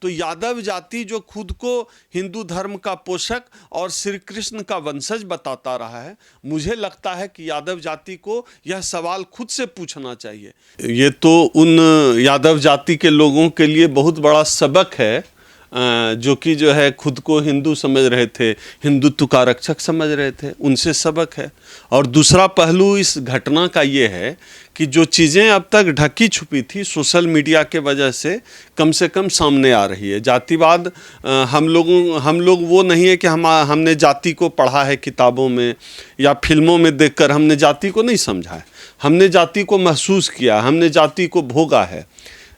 तो यादव जाति जो खुद को हिंदू धर्म का पोषक और श्री कृष्ण का वंशज बताता रहा है, मुझे लगता है कि यादव जाति को यह सवाल खुद से पूछना चाहिए। ये तो उन यादव जाति के लोगों के लिए बहुत बड़ा सबक है जो कि जो है खुद को हिंदू समझ रहे थे, हिंदुत्व का रक्षक समझ रहे थे, उनसे सबक है। और दूसरा पहलू इस घटना का ये है कि जो चीज़ें अब तक ढकी छुपी थी सोशल मीडिया के वजह से कम सामने आ रही है। जातिवाद हम लोग वो नहीं है कि हमने जाति को पढ़ा है किताबों में या फिल्मों में देखकर हमने जाति को नहीं समझा है, हमने जाति को महसूस किया, हमने जाति को भोगा है।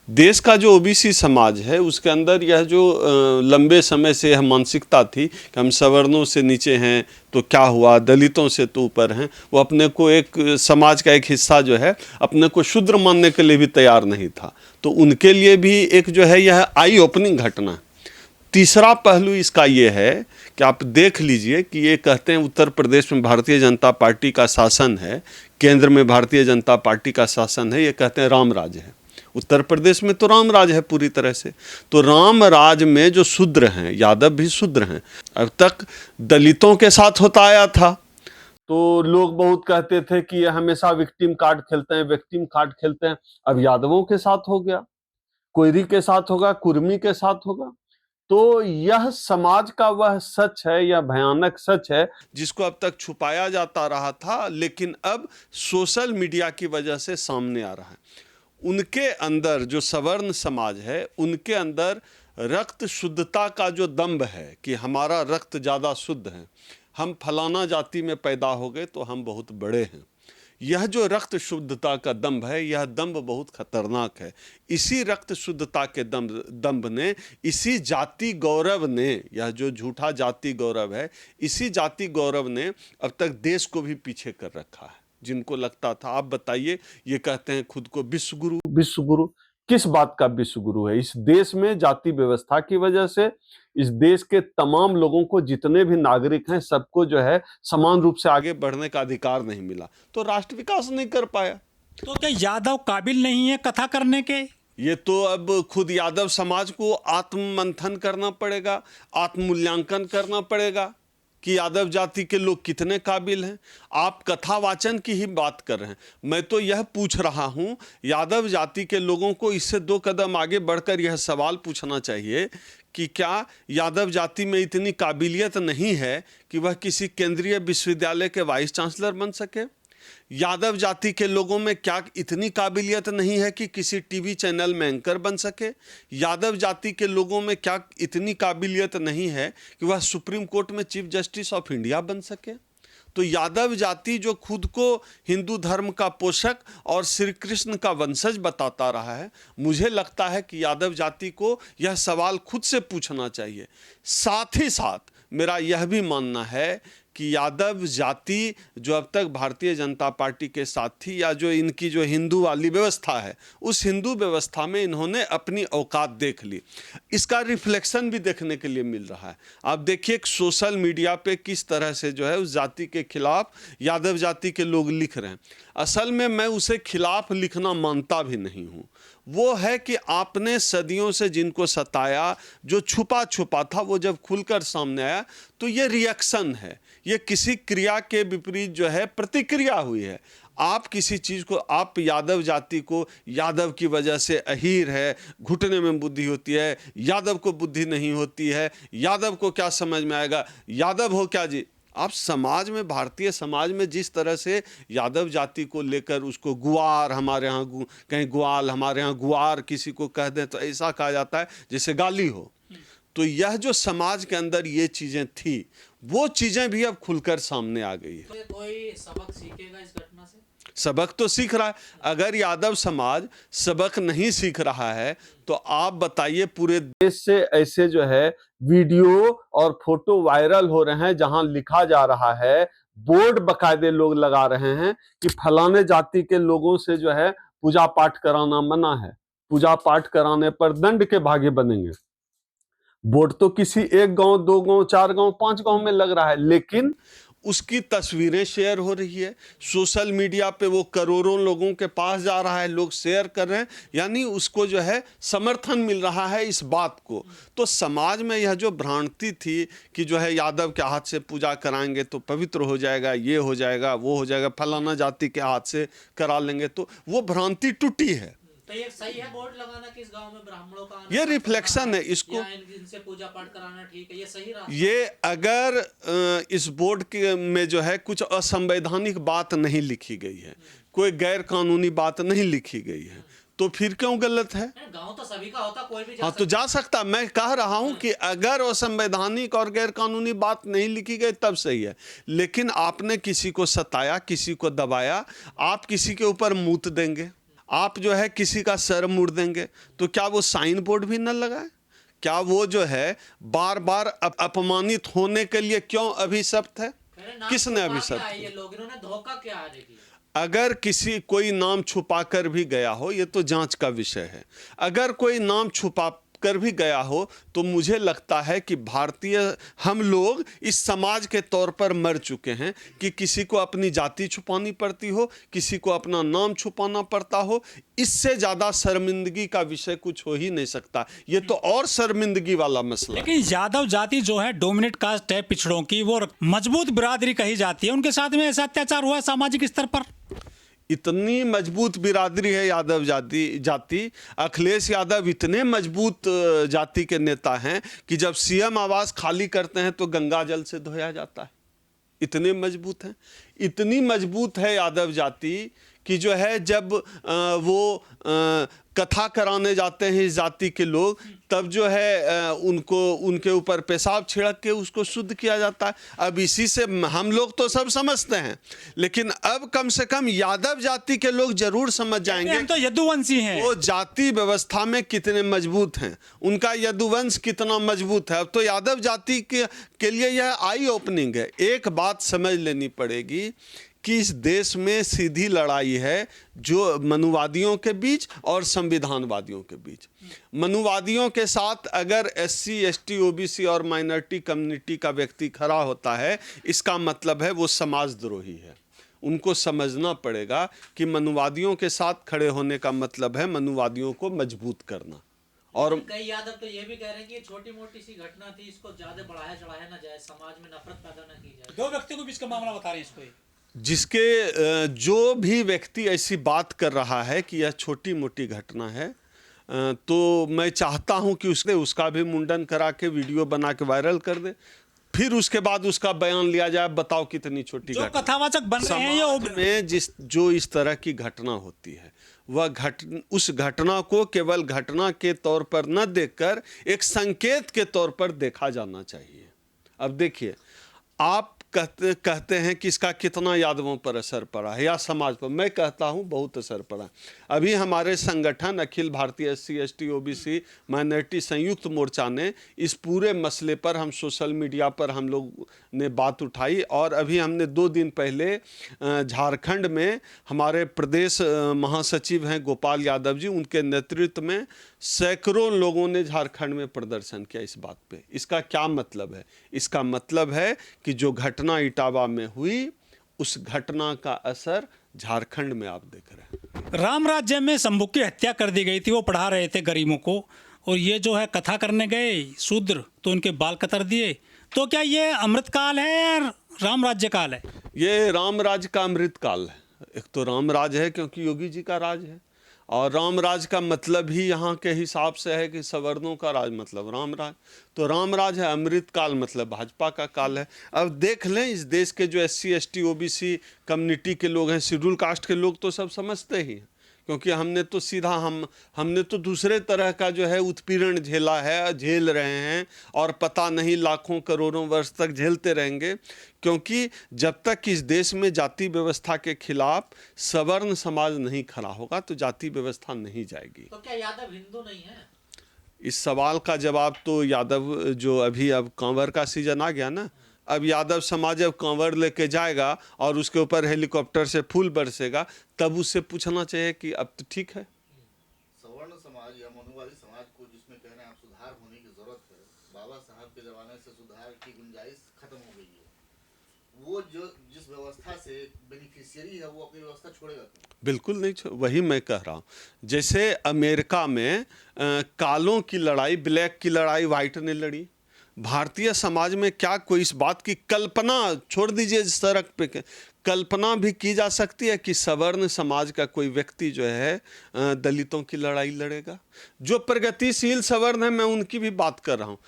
देश का जो ओबीसी समाज है उसके अंदर यह जो लंबे समय से यह मानसिकता थी कि हम सवर्णों से नीचे हैं तो क्या हुआ, दलितों से तो ऊपर हैं, वो अपने को एक समाज का एक हिस्सा जो है अपने को शूद्र मानने के लिए भी तैयार नहीं था। तो उनके लिए भी एक जो है यह आई ओपनिंग घटना। तीसरा पहलू इसका ये है कि आप देख लीजिए कि ये कहते हैं उत्तर प्रदेश में भारतीय जनता पार्टी का शासन है, केंद्र में भारतीय जनता पार्टी का शासन है, ये कहते हैं राम राज है। उत्तर प्रदेश में तो राम राज है पूरी तरह से। तो राम राज में जो शूद्र हैं, यादव भी शूद्र हैं, अब तक दलितों के साथ होता आया था। तो लोग बहुत कहते थे कि ये हमेशा विक्टिम कार्ड खेलते हैं, विक्टिम कार्ड खेलते हैं। अब यादवों के साथ हो गया, कोयरी के साथ होगा, कुर्मी के साथ होगा। तो यह समाज का वह सच है, यह भयानक सच है जिसको अब तक छुपाया जाता रहा था, लेकिन अब सोशल मीडिया की वजह से सामने आ रहा है। उनके अंदर जो सवर्ण समाज है, उनके अंदर रक्त शुद्धता का जो दंभ है कि हमारा रक्त ज़्यादा शुद्ध है, हम फलाना जाति में पैदा हो गए तो हम बहुत बड़े हैं, यह जो रक्त शुद्धता का दंभ है, यह दंभ बहुत खतरनाक है। इसी रक्त शुद्धता के दंभ ने, इसी जाति गौरव ने, यह जो झूठा जाति गौरव है, इसी जाति गौरव ने अब तक देश को भी पीछे कर रखा है। जिनको लगता था, आप बताइए, ये कहते हैं खुद को विश्व गुरु। विश्व गुरु किस बात का विश्व गुरु है? इस देश में जाति व्यवस्था की वजह से इस देश के तमाम लोगों को, जितने भी नागरिक हैं, सबको जो है समान रूप से आगे बढ़ने का अधिकार नहीं मिला, तो राष्ट्र विकास नहीं कर पाया। तो क्या यादव काबिल नहीं है कथा करने के? ये तो अब खुद यादव समाज को आत्ममंथन करना पड़ेगा, आत्ममूल्यांकन करना पड़ेगा कि यादव जाति के लोग कितने काबिल हैं। आप कथा वाचन की ही बात कर रहे हैं, मैं तो यह पूछ रहा हूं, यादव जाति के लोगों को इससे 2 कदम आगे बढ़कर यह सवाल पूछना चाहिए कि क्या यादव जाति में इतनी काबिलियत नहीं है कि वह किसी केंद्रीय विश्वविद्यालय के वाइस चांसलर बन सके? यादव जाति के लोगों में क्या इतनी काबिलियत नहीं है कि किसी टीवी चैनल में एंकर बन सके? यादव जाति के लोगों में क्या इतनी काबिलियत नहीं है कि वह सुप्रीम कोर्ट में चीफ जस्टिस ऑफ इंडिया बन सके? तो यादव जाति जो खुद को हिंदू धर्म का पोषक और श्री कृष्ण का वंशज बताता रहा है, मुझे लगता है कि यादव जाति को यह सवाल खुद से पूछना चाहिए। साथ ही साथ मेरा यह भी मानना है कि यादव जाति जो अब तक भारतीय जनता पार्टी के साथ थी, या जो इनकी जो हिंदू वाली व्यवस्था है, उस हिंदू व्यवस्था में इन्होंने अपनी औकात देख ली। इसका रिफ्लेक्शन भी देखने के लिए मिल रहा है। आप देखिए सोशल मीडिया पे किस तरह से जो है उस जाति के खिलाफ यादव जाति के लोग लिख रहे हैं। असल में मैं उसे खिलाफ लिखना मानता भी नहीं हूँ। वो है कि आपने सदियों से जिनको सताया, जो छुपा छुपा था, वो जब खुलकर सामने आया तो ये रिएक्शन है, ये किसी क्रिया के विपरीत जो है प्रतिक्रिया हुई है। आप किसी चीज़ को, आप यादव जाति को यादव की वजह से अहीर है, घुटने में बुद्धि होती है, यादव को बुद्धि नहीं होती है, यादव को क्या समझ में आएगा, यादव हो क्या जी? आप समाज में, भारतीय समाज में जिस तरह से यादव जाति को लेकर उसको गुआर, हमारे यहाँ कहीं ग्वाल, हमारे यहाँ गुआर किसी को कह दें तो ऐसा कहा जाता है जैसे गाली हो। तो यह जो समाज के अंदर ये चीज़ें थी, वो चीज़ें भी अब खुलकर सामने आ गई है। तो कोई सबक सीखेगा इस घटना से? सबक तो सीख रहा है। अगर यादव समाज सबक नहीं सीख रहा है तो आप बताइए, पूरे देश से ऐसे जो है वीडियो और फोटो वायरल हो रहे हैं जहां लिखा जा रहा है, बोर्ड बकायदे लोग लगा रहे हैं कि फलाने जाति के लोगों से जो है पूजा पाठ कराना मना है, पूजा पाठ कराने पर दंड के भागी बनेंगे। बोर्ड तो किसी 1 गांव, 2 गांव, 4 गांव, 5 गांव में लग रहा है, लेकिन उसकी तस्वीरें शेयर हो रही है, सोशल मीडिया पे वो करोड़ों लोगों के पास जा रहा है, लोग शेयर कर रहे हैं, यानी उसको जो है समर्थन मिल रहा है इस बात को। तो समाज में यह जो भ्रांति थी कि जो है यादव के हाथ से पूजा कराएंगे तो पवित्र हो जाएगा, ये हो जाएगा, वो हो जाएगा, फलाना जाति के हाथ से करा लेंगे, तो वो भ्रांति टूटी है। तो ये सही है बोर्ड लगाना कि इस गांव में ब्राह्मणों का आना ये जाना रिफ्लेक्शन है इसको, या इनसे पूजा पाठ कराना ठीक है, ये सही रहा? ये अगर इस बोर्ड के में जो है कुछ असंवैधानिक बात नहीं लिखी गई है, कोई गैर कानूनी बात नहीं लिखी गई है, तो फिर क्यों गलत है? गांव तो सभी का होता, कोई भी जा हाँ, तो जा सकता। मैं कह रहा हूं कि अगर असंवैधानिक और गैर कानूनी बात नहीं लिखी गई तब सही है, लेकिन आपने किसी को सताया, किसी को दबाया, आप किसी के ऊपर मूत देंगे, आप जो है किसी का सर मुड़ देंगे, तो क्या वो साइन बोर्ड भी न लगाए? क्या वो जो है बार बार अपमानित होने के लिए क्यों अभिशप्त है? किसने अभिशप्त? ये लोग इन्होंने धोखा क्या है देखिए। अगर किसी कोई नाम छुपा कर भी गया हो, ये तो जांच का विषय है, अगर कोई नाम छुपा कर भी गया हो तो मुझे लगता है कि भारतीय हम लोग इस समाज के तौर पर मर चुके हैं कि किसी को अपनी जाति छुपानी पड़ती हो, किसी को अपना नाम छुपाना पड़ता हो। इससे ज़्यादा शर्मिंदगी का विषय कुछ हो ही नहीं सकता। ये तो और शर्मिंदगी वाला मसला है। लेकिन यादव जाति जो है डोमिनेट कास्ट है, पिछड़ों की, वो मजबूत बिरादरी कही जाती है, उनके साथ में ऐसा अत्याचार हुआ है सामाजिक स्तर पर? इतनी मजबूत बिरादरी है यादव जाति। अखिलेश यादव इतने मजबूत जाति के नेता हैं कि जब सीएम आवास खाली करते हैं तो गंगा जल से धोया जाता है। इतने मजबूत हैं, इतनी मजबूत है यादव जाति कि जो है जब वो कथा कराने जाते हैं इस जाति के लोग, तब जो है उनको उनके ऊपर पेशाब छिड़क के उसको शुद्ध किया जाता है। अब इसी से हम लोग तो सब समझते हैं, लेकिन अब कम से कम यादव जाति के लोग जरूर समझ जाएंगे हम तो यदुवंशी हैं, वो जाति व्यवस्था में कितने मजबूत हैं, उनका यदुवंश कितना मजबूत है। अब तो यादव जाति के लिए यह आई ओपनिंग है। एक बात समझ लेनी पड़ेगी कि इस देश में सीधी लड़ाई है जो मनुवादियों के बीच और संविधानवादियों के बीच। मनुवादियों के साथ अगर एससी, एसटी, ओबीसी और माइनॉरिटी कम्युनिटी का व्यक्ति खड़ा होता है, इसका मतलब है वो समाजद्रोही है। उनको समझना पड़ेगा कि मनुवादियों के साथ खड़े होने का मतलब है मनुवादियों को मजबूत करना। और कई यादव तो ये भी कह रहे हैं कि ये छोटी मोटी सी घटना थी, इसको ज्यादा बढ़ाया चढ़ाया ना जाए, समाज में नफरत पैदा ना की जाए। दो व्यक्तियों के बीच का मामला बता रहे हैं इसको। जिसके जो भी व्यक्ति ऐसी बात कर रहा है कि यह छोटी मोटी घटना है, तो मैं चाहता हूं कि उसका भी मुंडन करा के वीडियो बना के वायरल कर दे, फिर उसके बाद उसका बयान लिया जाए। बताओ कितनी छोटी जो कथावाचक बन रहे हैं समाज में जो इस तरह की घटना होती है, वह उस घटना को केवल घटना के तौर पर न देखकर एक संकेत के तौर पर देखा जाना चाहिए। अब देखिए, आप कहते हैं कि इसका कितना यादवों पर असर पड़ा है या समाज पर। मैं कहता हूं बहुत असर पड़ा। अभी हमारे संगठन Akhil Bharatiya SC, ST, OBC minority संयुक्त मोर्चा ने इस पूरे मसले पर हम सोशल मीडिया पर हम लोग ने बात उठाई, और अभी हमने 2 दिन पहले झारखंड में हमारे प्रदेश महासचिव हैं गोपाल यादव जी, उनके नेतृत्व में सैकड़ों लोगों ने झारखंड में प्रदर्शन किया इस बात पे। इसका क्या मतलब है? इसका मतलब है कि जो घटना इटावा में हुई, उस घटना का असर झारखंड में आप देख रहे हैं। राम राज्य में शंभू की हत्या कर दी गई थी, वो पढ़ा रहे थे गरीबों को, और ये जो है कथा करने गए शूद्र तो उनके बाल कतर दिए। तो क्या ये अमृतकाल है या राम राज्य काल है? ये राम राज्य का अमृतकाल है। एक तो राम राज है क्योंकि योगी जी का राज है, और राम राज का मतलब ही यहाँ के हिसाब से है कि सवर्णों का राज मतलब राम राज। तो राम राज है, अमृत काल मतलब भाजपा का काल है। अब देख लें इस देश के जो एससी, एसटी, ओबीसी कम्युनिटी के लोग हैं, शेड्यूल कास्ट के लोग तो सब समझते ही हैं, क्योंकि हमने तो सीधा हमने तो दूसरे तरह का जो है उत्पीड़न झेला है, झेल रहे हैं, और पता नहीं लाखों करोड़ों वर्ष तक झेलते रहेंगे। क्योंकि जब तक इस देश में जाति व्यवस्था के खिलाफ सवर्ण समाज नहीं खड़ा होगा तो जाति व्यवस्था नहीं जाएगी। तो क्या यादव हिंदू नहीं है? इस सवाल का जवाब तो यादव जो अभी अब कांवर का सीजन आ गया ना, अब यादव समाज अब कांवर लेके जाएगा और उसके ऊपर हेलीकॉप्टर से फूल बरसेगा, तब उससे पूछना चाहिए कि अब तो ठीक है। सवर्ण समाज या मनुवादी समाज को जिसमें कह रहे हैं आप सुधार होने की जरूरत है, बाबा साहब के जमाने से सुधार की गुंजाइश खत्म हो गई है। वो जो जिस व्यवस्था से बेनिफिशियरी है वो अपनी व्यवस्था छोड़ेगा क्यों? बिल्कुल नहीं वही मैं कह रहा हूँ। जैसे अमेरिका में कालों की लड़ाई, ब्लैक की लड़ाई वाइट ने लड़ी। भारतीय समाज में क्या कोई इस बात की कल्पना, छोड़ दीजिए सड़क पे, कल्पना भी की जा सकती है कि सवर्ण समाज का कोई व्यक्ति जो है दलितों की लड़ाई लड़ेगा? जो प्रगतिशील सवर्ण है, मैं उनकी भी बात कर रहा हूँ।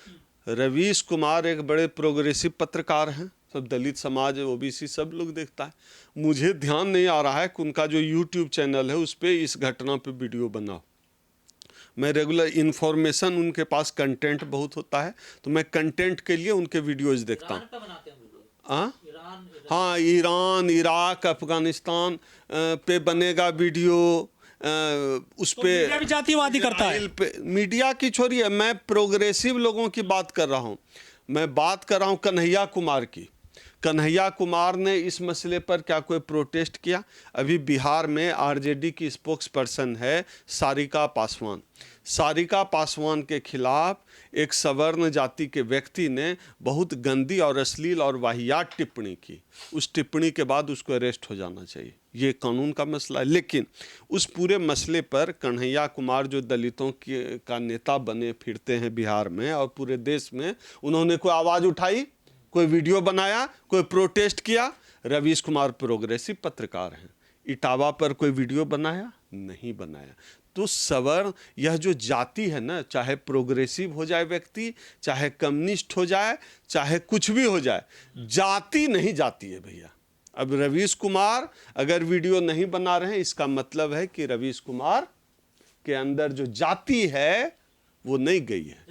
रवीश कुमार एक बड़े प्रोग्रेसिव पत्रकार हैं, सब दलित समाज, ओबीसी सब लोग देखता है। मुझे ध्यान नहीं आ रहा है कि उनका जो यूट्यूब चैनल है उस पर इस घटना पे वीडियो बना। मैं रेगुलर इन्फॉर्मेशन, उनके पास कंटेंट बहुत होता है, तो मैं कंटेंट के लिए उनके वीडियोज देखता हूँ। ईरान पे बनाते हैं वीडियो। हाँ ईरान, हाँ, ईरान, इराक, अफगानिस्तान पे बनेगा वीडियो। उस तो पे मीडिया भी जातिवादी करता है। इजराइल पे, मीडिया की छोड़िए, मैं प्रोग्रेसिव लोगों की बात कर रहा हूँ। मैं बात कर रहा हूँ कन्हैया कुमार की। कन्हैया कुमार ने इस मसले पर क्या कोई प्रोटेस्ट किया? अभी बिहार में आरजेडी की स्पोक्स पर्सन है सारिका पासवान। सारिका पासवान के खिलाफ एक सवर्ण जाति के व्यक्ति ने बहुत गंदी और अश्लील और वाहियात टिप्पणी की। उस टिप्पणी के बाद उसको अरेस्ट हो जाना चाहिए। ये कानून का मसला है। लेकिन उस पूरे मसले पर कन्हैया कुमार जो दलितों का नेता बने फिरते हैं बिहार में और पूरे देश में, उन्होंने कोई आवाज़ उठाई, कोई वीडियो बनाया, कोई प्रोटेस्ट किया? रवीश कुमार प्रोग्रेसिव पत्रकार हैं। इटावा पर कोई वीडियो बनाया? नहीं बनाया। तो सवर्ण, यह जो जाति है ना, चाहे प्रोग्रेसिव हो जाए व्यक्ति, चाहे कम्युनिस्ट हो जाए, चाहे कुछ भी हो जाए, जाति नहीं जाती है भैया। अब रवीश कुमार अगर वीडियो नहीं बना रहे हैं, इसका मतलब है कि रवीश कुमार के अंदर जो जाति है वो नहीं गई है।